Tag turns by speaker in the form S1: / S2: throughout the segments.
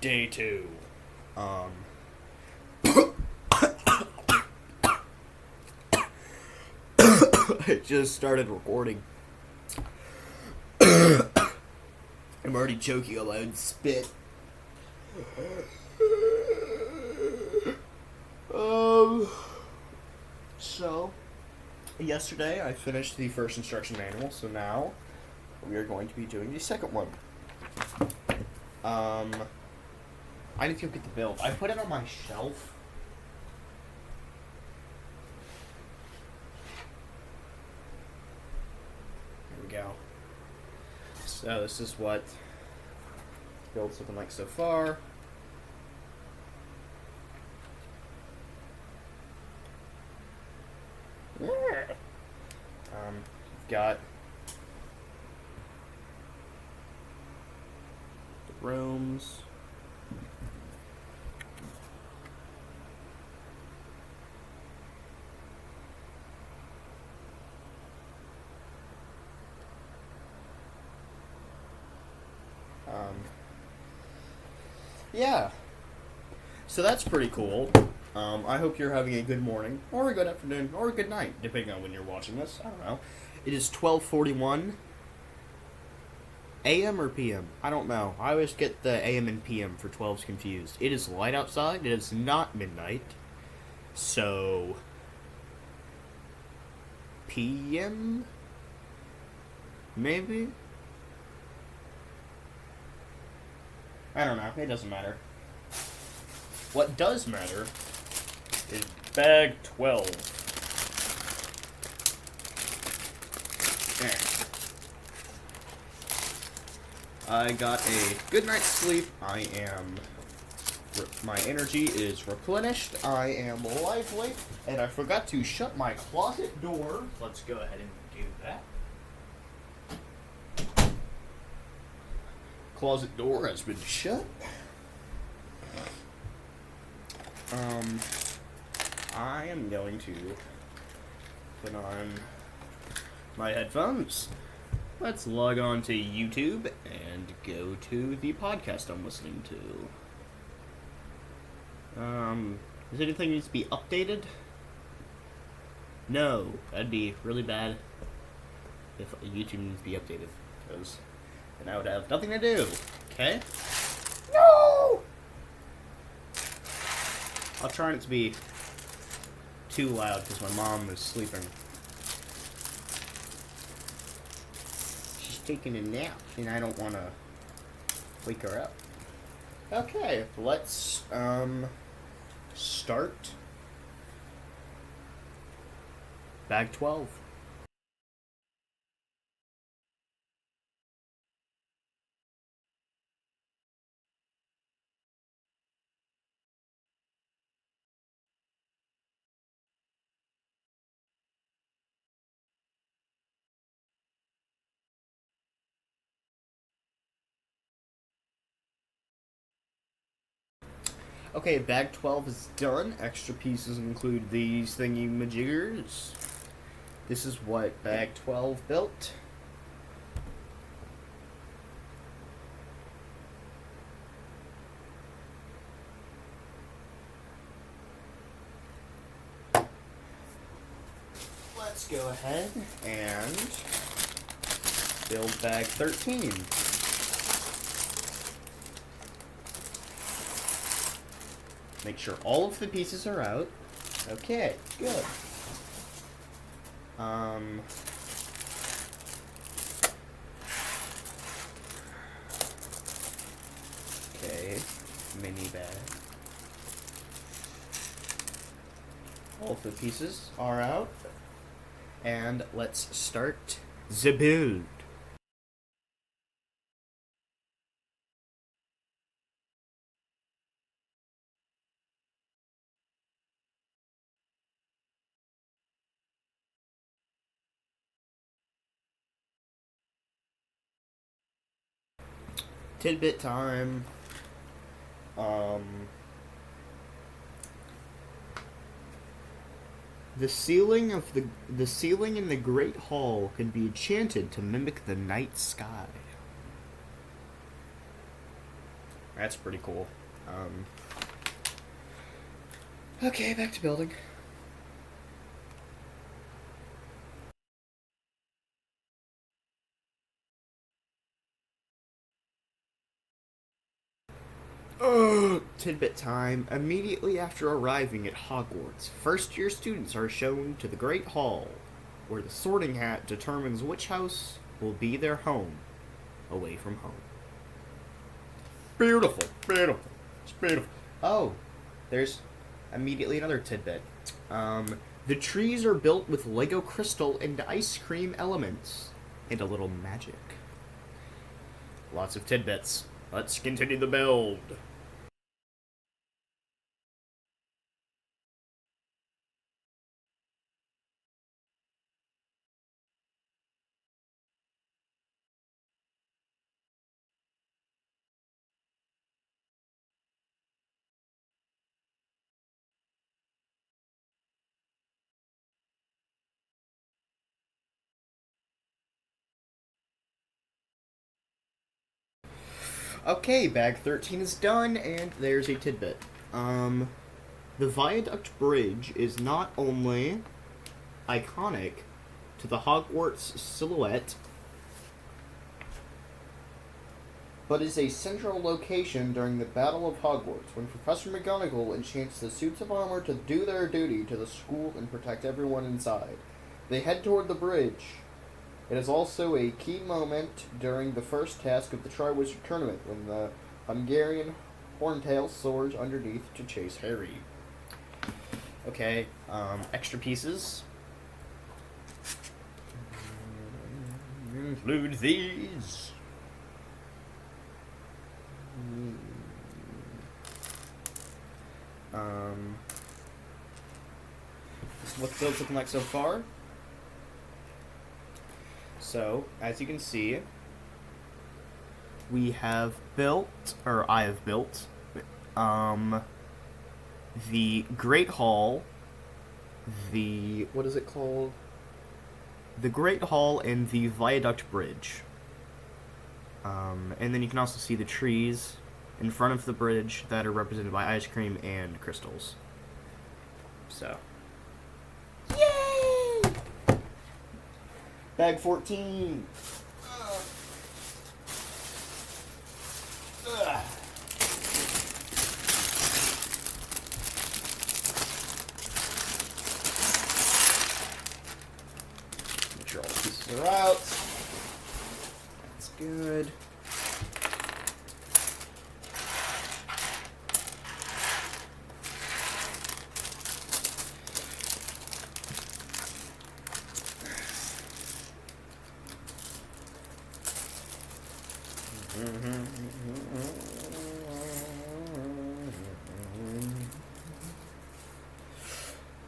S1: Day 2. Um, I just started recording. I'm already choking a loud spit. So, yesterday I finished the first instruction manual, so now we are going to be doing the second one. I need to go get the build. I put it on my shelf. Here we go. So this is what the build's looking like so far. Got the rooms. Yeah. So that's pretty cool. I hope you're having a good morning, or a good afternoon, or a good night, depending on when you're watching this. I don't know. It is 12:41 a.m. or p.m. I don't know. I always get the a.m. and p.m. for 12s confused. It is light outside. It is not midnight. So, p.m. maybe? I don't know. It doesn't matter. What does matter is bag 12. I got a good night's sleep. My energy is replenished. I am lively. And I forgot to shut my closet door. Let's go ahead and do that. Closet door has been shut. I am going to put on my headphones. Let's log on to YouTube and go to the podcast I'm listening to. Is anything needs to be updated? No, that'd be really bad if YouTube needs to be updated, because then I would have nothing to do. Okay? No! I'll try not to be too loud because my mom is sleeping. She's taking a nap and I don't want to wake her up. Okay, let's start bag 12. Okay, bag 12 is done. Extra pieces include these thingy-majiggers. This is what bag 12 built. Let's go ahead and build bag 13. Make sure all of the pieces are out. Okay, good. Okay, mini bag. All of the pieces are out. And let's start the build. Tidbit time. The ceiling in the Great Hall can be enchanted to mimic the night sky. That's pretty cool. Okay, back to building. Tidbit time. Immediately after arriving at Hogwarts, first-year students are shown to the Great Hall, where the Sorting Hat determines which house will be their home, away from home. Beautiful, beautiful, it's beautiful. Oh, there's immediately another tidbit. The trees are built with Lego crystal and ice cream elements, and a little magic. Lots of tidbits. Let's continue the build. Okay, bag 13 is done, and there's a tidbit. The Viaduct Bridge is not only iconic to the Hogwarts silhouette, but is a central location during the Battle of Hogwarts, when Professor McGonagall enchants the suits of armor to do their duty to the school and protect everyone inside. They head toward the bridge. It is also a key moment during the first task of the Triwizard Tournament, when the Hungarian Horntail soars underneath to chase Harry. Okay, extra pieces. Include these. This is what the build's looking like so far. So, as you can see, we have built, or I have built, the Great Hall, what is it called? The Great Hall and the Viaduct Bridge. And then you can also see the trees in front of the bridge that are represented by ice cream and crystals. So. Yay! Bag 14. Make sure all the pieces are out. That's good.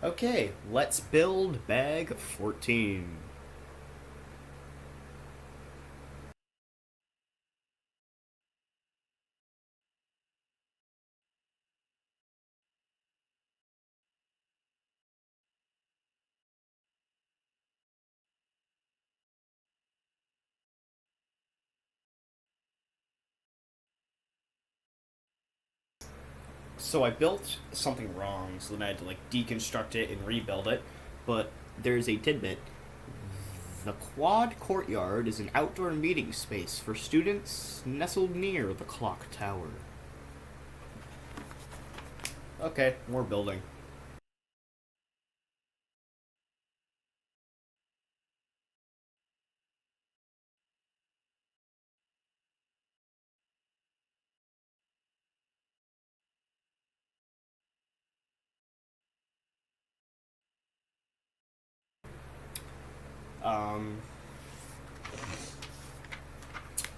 S1: Okay, let's build bag 14. So I built something wrong, so then I had to deconstruct it and rebuild it. But there's a tidbit. The Quad Courtyard is an outdoor meeting space for students nestled near the clock tower. Okay, more building.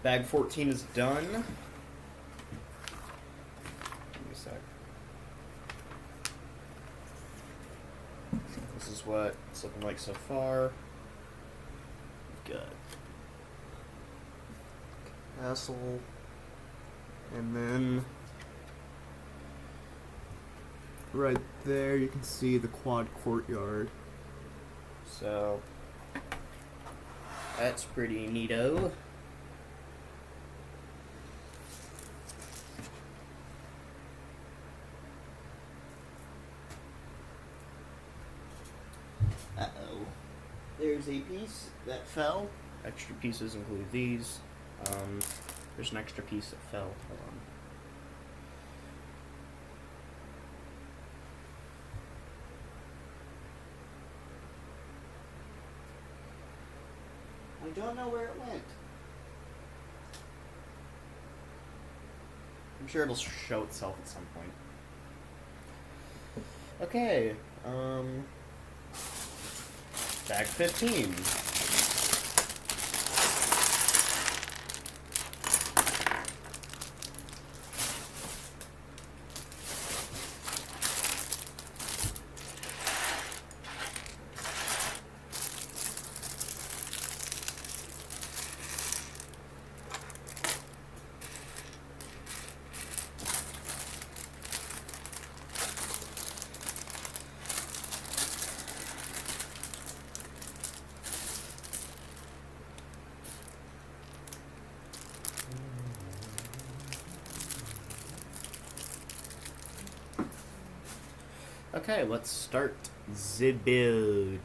S1: Bag 14 is done. Give me a sec. This is what it's looking like so far. We've got castle, and then right there you can see the Quad Courtyard. So that's pretty neato. there's a piece that fell. Extra pieces include these. There's an extra piece that fell. Hold on. I don't know where it went. I'm sure it'll show itself at some point. Okay, bag 15. Okay, let's start the build.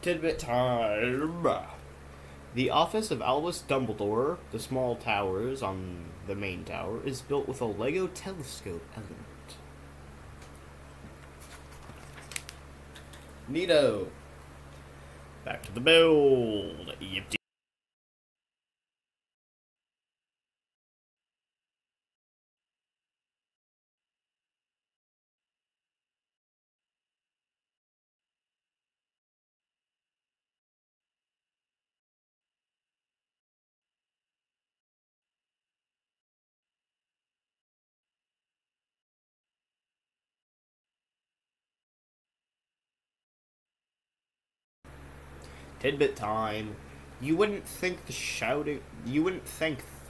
S1: Tidbit time. The office of Albus Dumbledore, the small towers on the main tower, is built with a Lego telescope element. Neato. Back to the build. Yep. Tidbit time. You wouldn't think the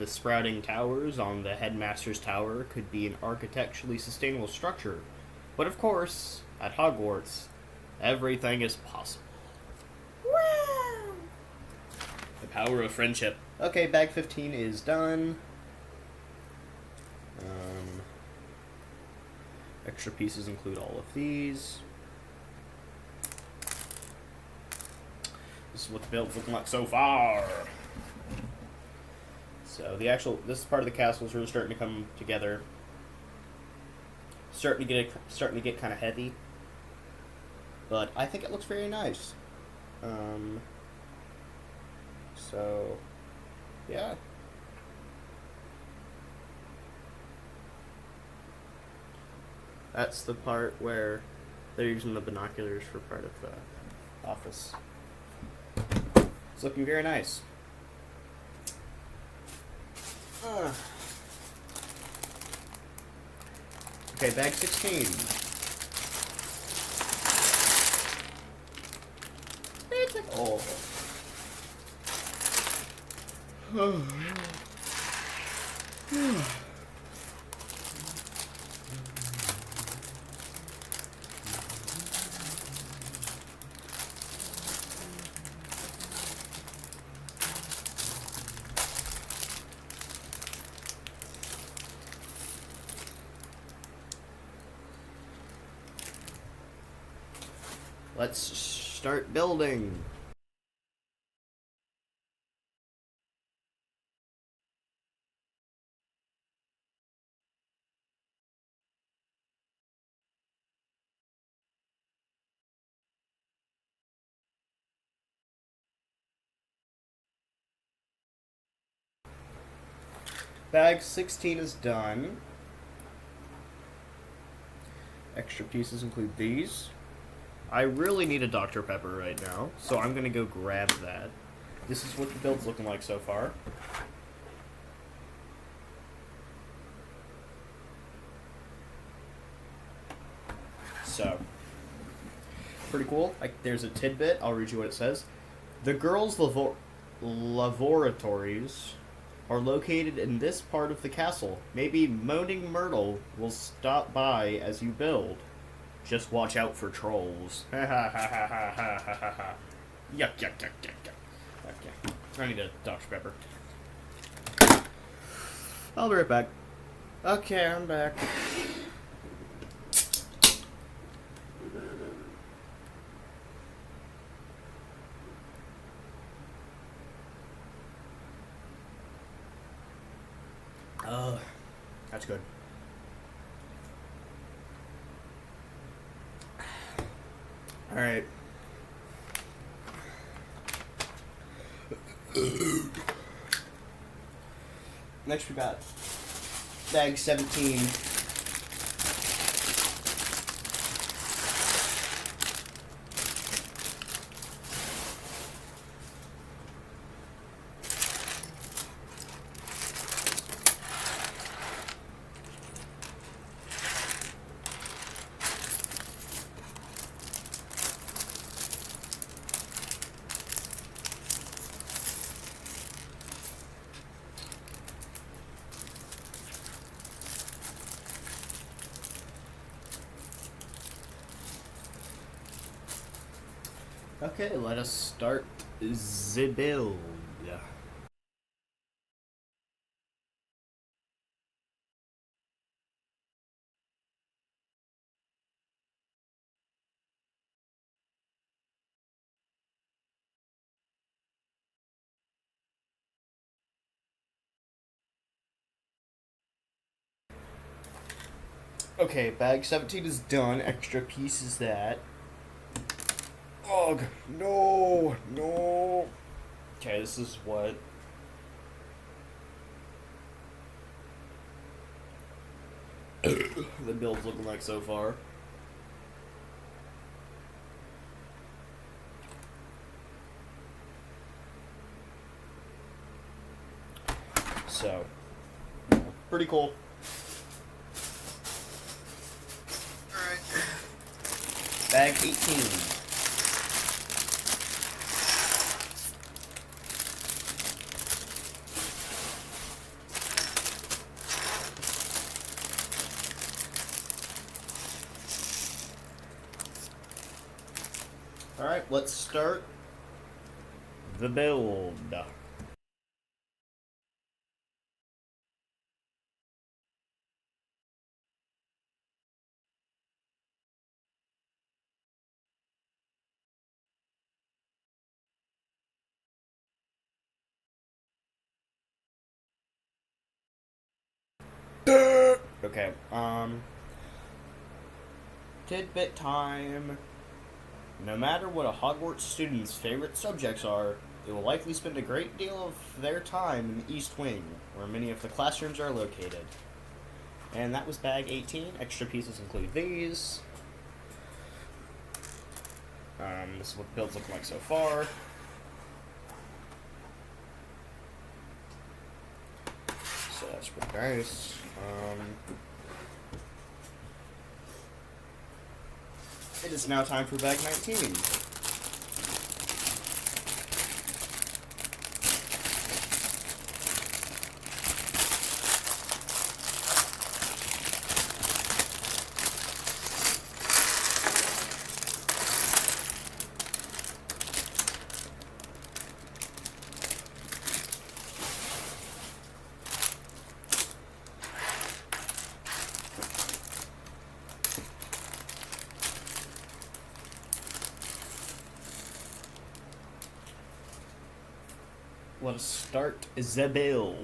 S1: sprouting towers on the headmaster's tower could be an architecturally sustainable structure. But of course, at Hogwarts, everything is possible. Wow! The power of friendship. Okay, bag 15 is done. Extra pieces include all of these. This is what the build's looking like so far. So this part of the castle is really starting to come together. Starting to get kind of heavy, but I think it looks very nice. So, yeah. That's the part where they're using the binoculars for part of the office. It's looking very nice. Okay, bag 16. It's like, oh. Let's start building. Bag 16 is done. Extra pieces include these. I really need a Dr. Pepper right now, so I'm gonna go grab that. This is what the build's looking like so far. So, pretty cool. There's a tidbit. I'll read you what it says. The girls' laboratories are located in this part of the castle. Maybe Moaning Myrtle will stop by as you build. Just watch out for trolls. Ha ha ha ha ha ha ha ha. Yuck, yuck, yuck, yuck, yuck. Okay. I need a Dr. Pepper. I'll be right back. Okay, I'm back. That's good. Alright. Next we got bag 17. Okay, let us start the build. Okay, bag 17 is done. Extra piece is that. Ugh, no, no. Okay, this is what the build's looking like so far. So, pretty cool. Alright. Bag 18. Alright, let's start the build. Okay, tidbit time. No matter what a Hogwarts student's favorite subjects are, they will likely spend a great deal of their time in the East Wing, where many of the classrooms are located. And that was bag 18. Extra pieces include these. This is what the build's looking like so far. So that's pretty nice. It is now time for bag 19. Let us start the build.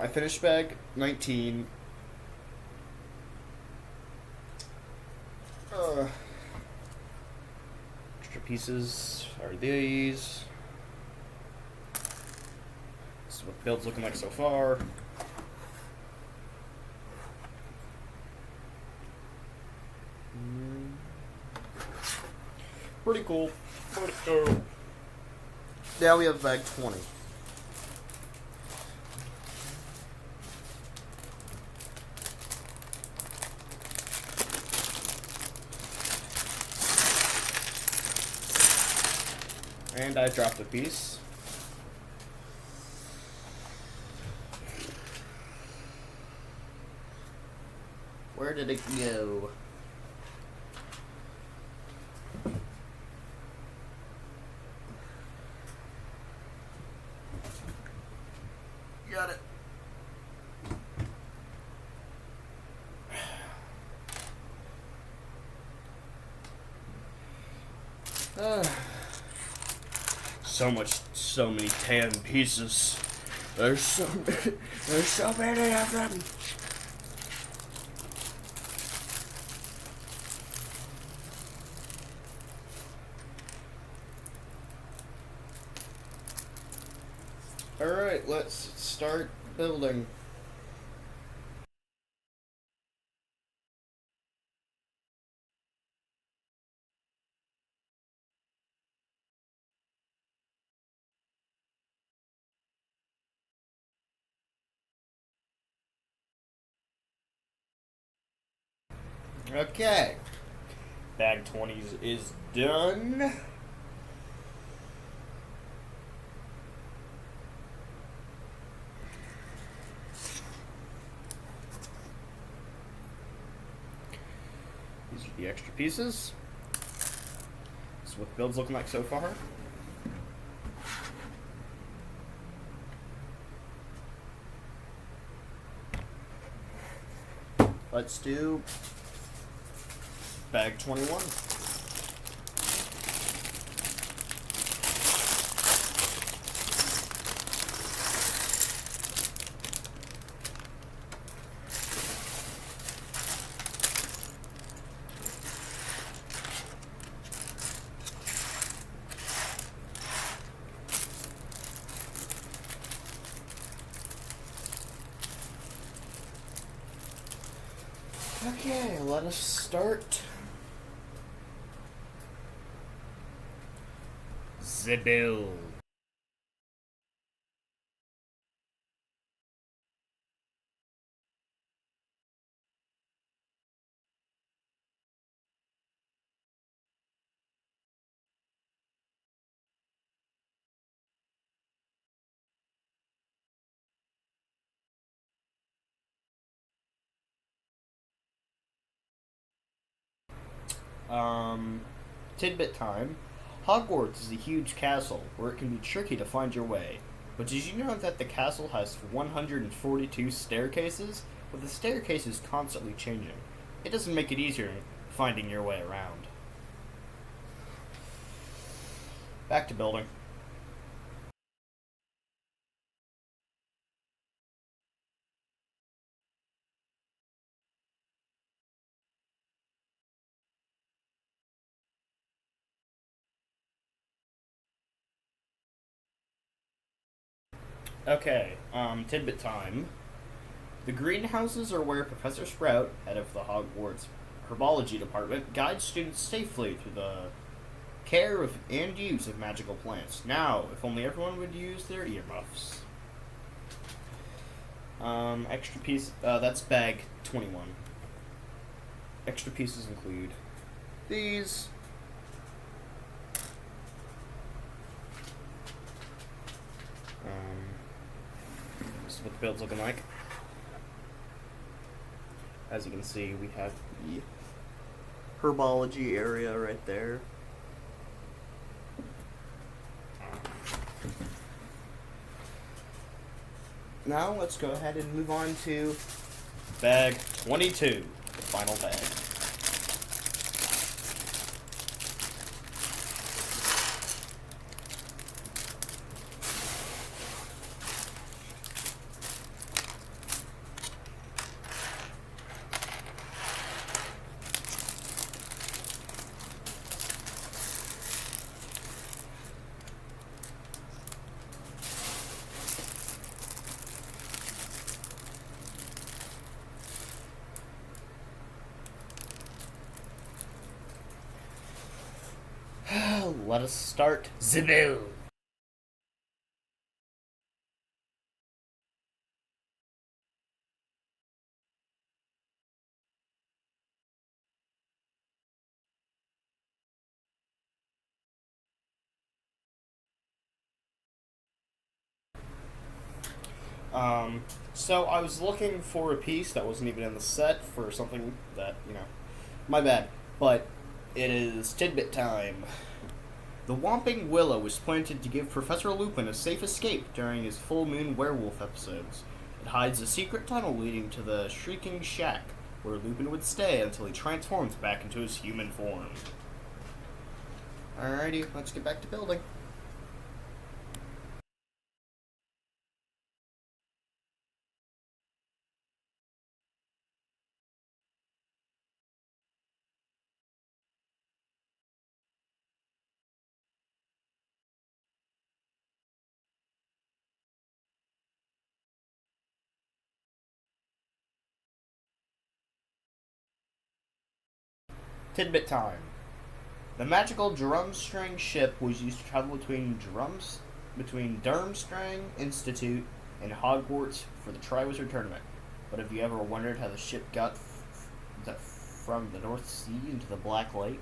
S1: I finished bag 19. Extra pieces are these. This is what the build's looking like so far. Pretty cool. Pretty cool. Now we have bag 20. And I dropped a piece. Where did it go? Got it. So many tan pieces. There's so many of them. Alright, let's start building. Okay. Bag 20 is done. These are the extra pieces. This is what the build's looking like so far. Let's do bag 21. Okay, let us start. The build. Tidbit time. Hogwarts is a huge castle where it can be tricky to find your way. But did you know that the castle has 142 staircases? But the staircase is constantly changing. It doesn't make it easier finding your way around. Back to building. Okay, tidbit time. The greenhouses are where Professor Sprout, head of the Hogwarts herbology department, guides students safely through the care of and use of magical plants. Now, if only everyone would use their earmuffs. Extra piece, that's bag 21. Extra pieces include these. This is what the build's looking like. As you can see, we have the herbology area right there. Now let's go ahead and move on to bag 22, the final bag. Let us start the build. So I was looking for a piece that wasn't even in the set for something that, my bad. But it is tidbit time. The Whomping Willow was planted to give Professor Lupin a safe escape during his full moon werewolf episodes. It hides a secret tunnel leading to the Shrieking Shack, where Lupin would stay until he transforms back into his human form. Alrighty, let's get back to building. Tidbit time. The magical Drumstring ship was used to travel between Durmstrang Institute and Hogwarts for the Triwizard Tournament. But have you ever wondered how the ship got from the North Sea into the Black Lake?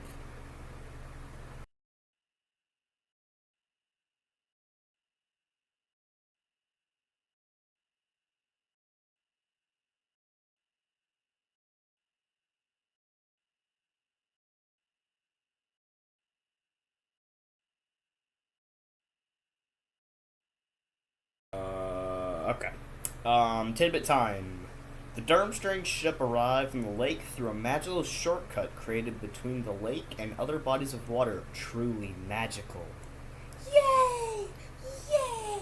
S1: Okay. Tidbit time. The Durmstrang ship arrived in the lake through a magical shortcut created between the lake and other bodies of water. Truly magical. Yay! Yay!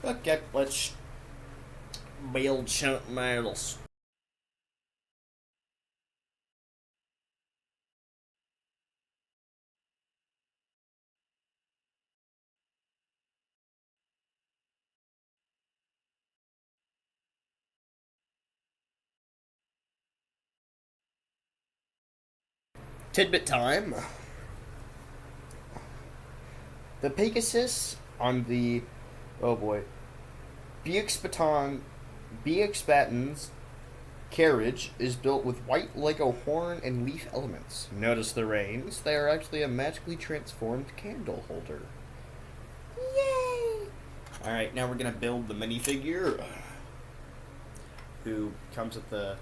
S1: Okay, let's build something else. Tidbit time. The Pegasus on the oh boy Buick-Baton Buick-Baton's carriage is built with white Lego horn and leaf elements. Notice the reins; they are actually a magically transformed candle holder. Yay! Alright, now we're gonna build the minifigure who comes at the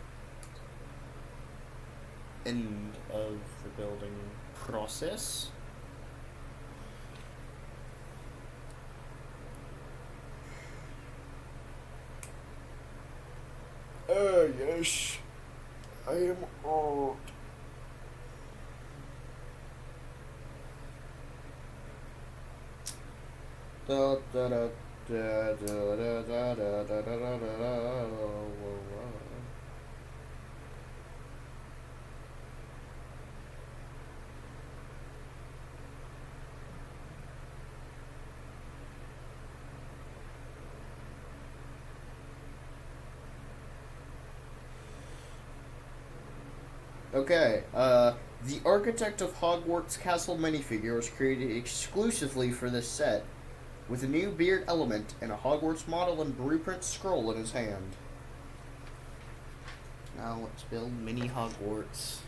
S1: end of the building process. Yes, I am old. Da da da da da da da da da da da. Okay, the architect of Hogwarts Castle minifigure was created exclusively for this set, with a new beard element and a Hogwarts model and blueprint scroll in his hand. Now let's build mini Hogwarts.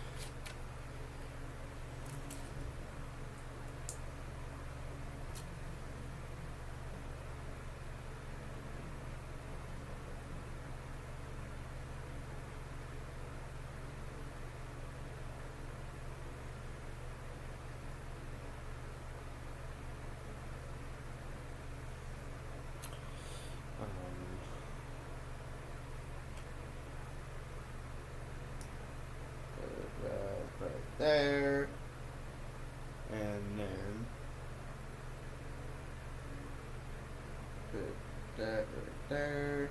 S1: Right there, and then put that right there.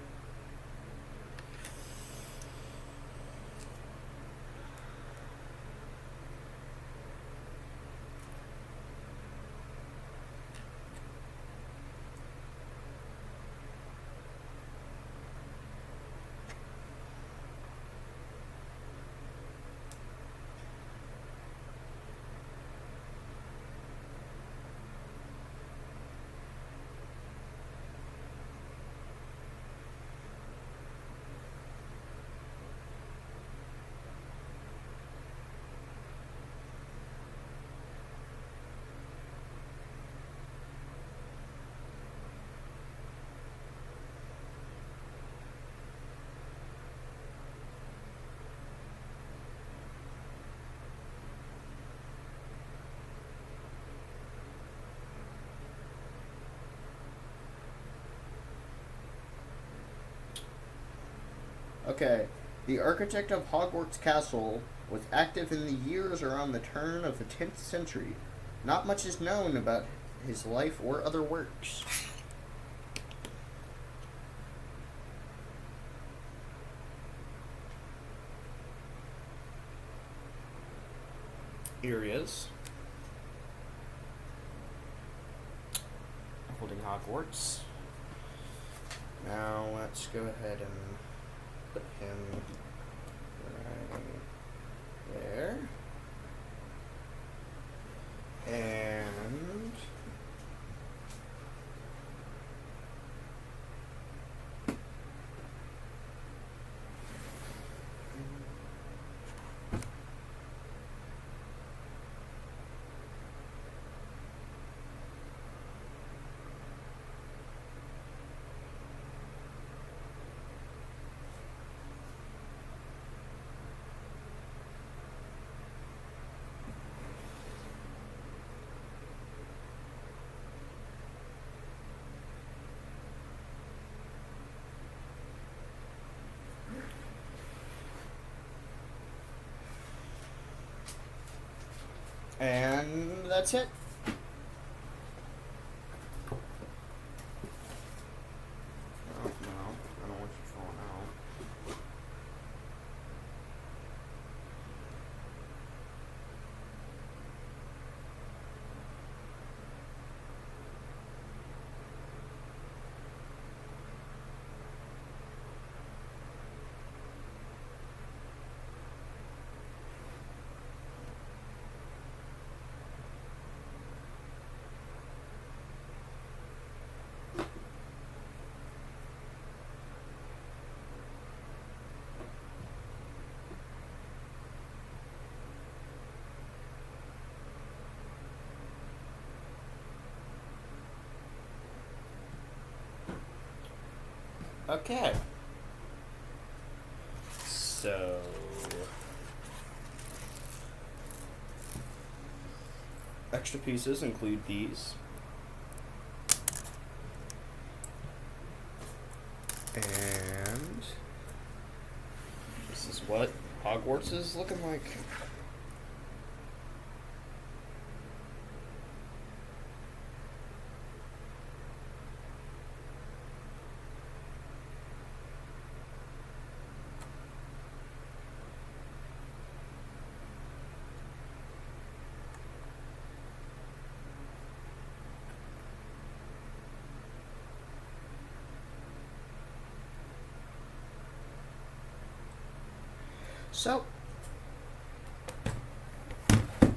S1: Okay. The architect of Hogwarts Castle was active in the years around the turn of the 10th century. Not much is known about his life or other works. Here he is. Holding Hogwarts. Now let's go ahead and put him right there. And that's it. Oh, no, I don't want you falling out. Okay. So extra pieces include these. And this is what Hogwarts is looking like. So,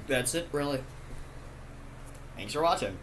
S1: that's it, really. Thanks for watching.